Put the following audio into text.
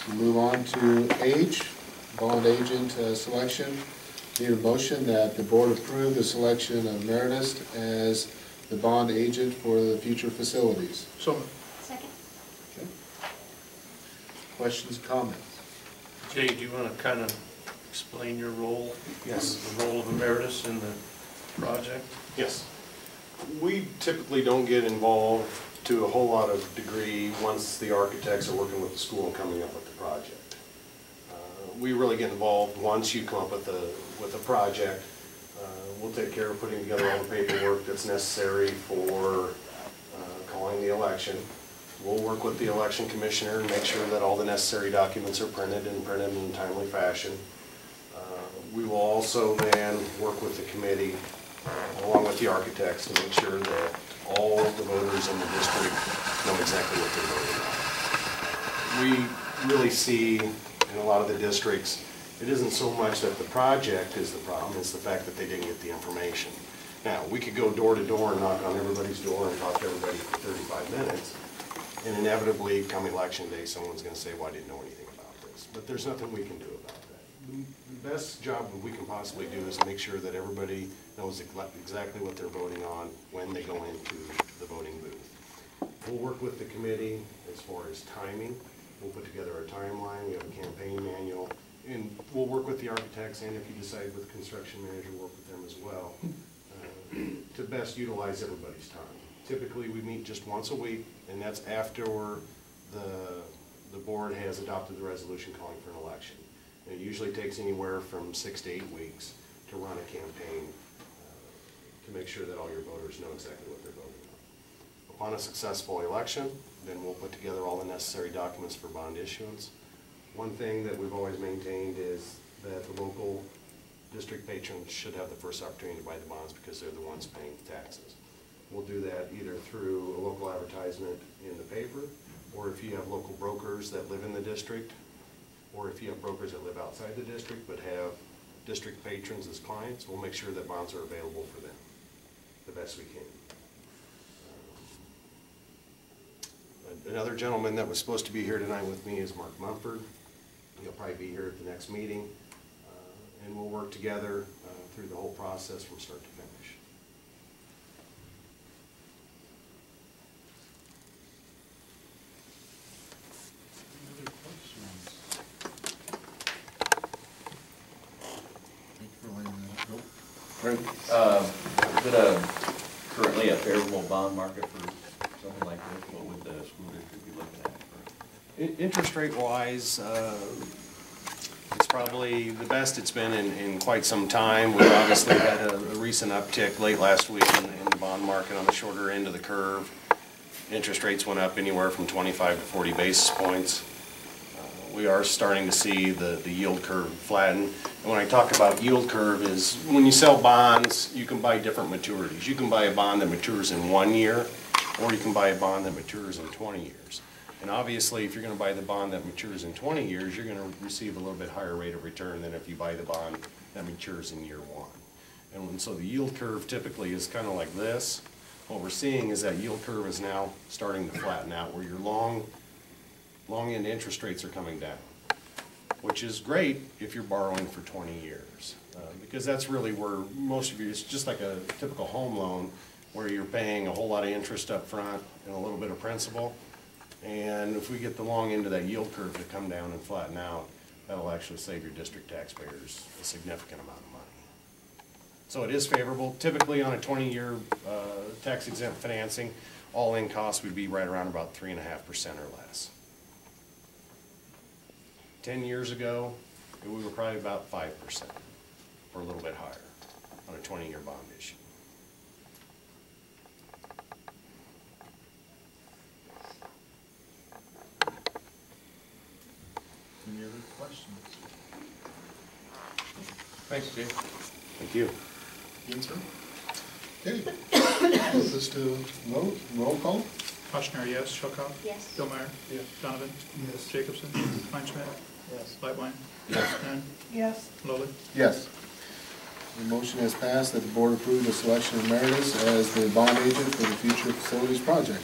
We move on to H, bond agent selection. Need a motion that the board approve the selection of Meredith as the bond agent for the future facilities. So moved. Second. Okay. Questions, comments? Jay, do you want to kind of explain your role? Yes. The role of emeritus in the project? Yes. We typically don't get involved to a whole lot of degree once the architects are working with the school and coming up with the project. We really get involved once you come up with a project. We'll take care of putting together all the paperwork that's necessary for calling the election. We'll work with the election commissioner and make sure that all the necessary documents are printed in a timely fashion. We will also then work with the committee along with the architects to make sure that all the voters in the district know exactly what they're voting on. We really see in a lot of the districts, it isn't so much that the project is the problem, it's the fact that they didn't get the information. Now, we could go door to door and knock on everybody's door and talk to everybody for 35 minutes, and inevitably, come election day, someone's going to say, well, I didn't know anything about this. But there's nothing we can do about that. The best job we can possibly do is make sure that everybody knows exactly what they're voting on when they go into the voting booth. We'll work with the committee as far as timing. We'll put together a timeline, we have a campaign manual, and we'll work with the architects, and if you decide with the construction manager, work with them as well, to best utilize everybody's time. Typically, we meet just once a week, and that's after the board has adopted the resolution calling for an election. And it usually takes anywhere from 6 to 8 weeks to run a campaign to make sure that all your voters know exactly what they're voting on. Upon a successful election, then we'll put together all the necessary documents for bond issuance. One thing that we've always maintained is that the local district patrons should have the first opportunity to buy the bonds because they're the ones paying the taxes. We'll do that either through a local advertisement in the paper, or if you have local brokers that live in the district, or if you have brokers that live outside the district but have district patrons as clients, we'll make sure that bonds are available for them the best we can. Another gentleman that was supposed to be here tonight with me is Mark Mumford. He'll probably be here at the next meeting, and we'll work together through the whole process from start to finish. Any other questions? Is it currently a favorable bond market for something like this? What would the school district be looking at for? Interest rate wise, it's probably the best it's been in quite some time. We obviously had a recent uptick late last week in the bond market on the shorter end of the curve. Interest rates went up anywhere from 25 to 40 basis points. We are starting to see the yield curve flatten. And when I talk about yield curve is when you sell bonds, you can buy different maturities. You can buy a bond that matures in 1 year, or you can buy a bond that matures in 20 years. And obviously, if you're going to buy the bond that matures in 20 years, you're going to receive a little bit higher rate of return than if you buy the bond that matures in year 1. And so the yield curve typically is kind of like this. What we're seeing is that yield curve is now starting to flatten out, where your long end interest rates are coming down, which is great if you're borrowing for 20 years, because that's really where most of you, it's just like a typical home loan where you're paying a whole lot of interest up front and a little bit of principal. And if we get the long end of that yield curve to come down and flatten out, that'll actually save your district taxpayers a significant amount of money. So it is favorable. Typically on a 20-year tax exempt financing, all-in cost would be right around about 3.5% or less. 10 years ago, we were probably about 5%, or a little bit higher, on a 20-year bond issue. Any other questions? Thanks, Jay. Thank you. Answer? Okay. Move this to vote. Roll call? Ochsner, yes. Shellcock? Yes. Billmeyer? Yes. Donovan? Yes. Jacobson? Kleinschmidt? Yes. Lightline? Yes. Nunn? Yes. Lowly? Yes. The motion has passed that the board approve the selection of Meredith as the bond agent for the future facilities project.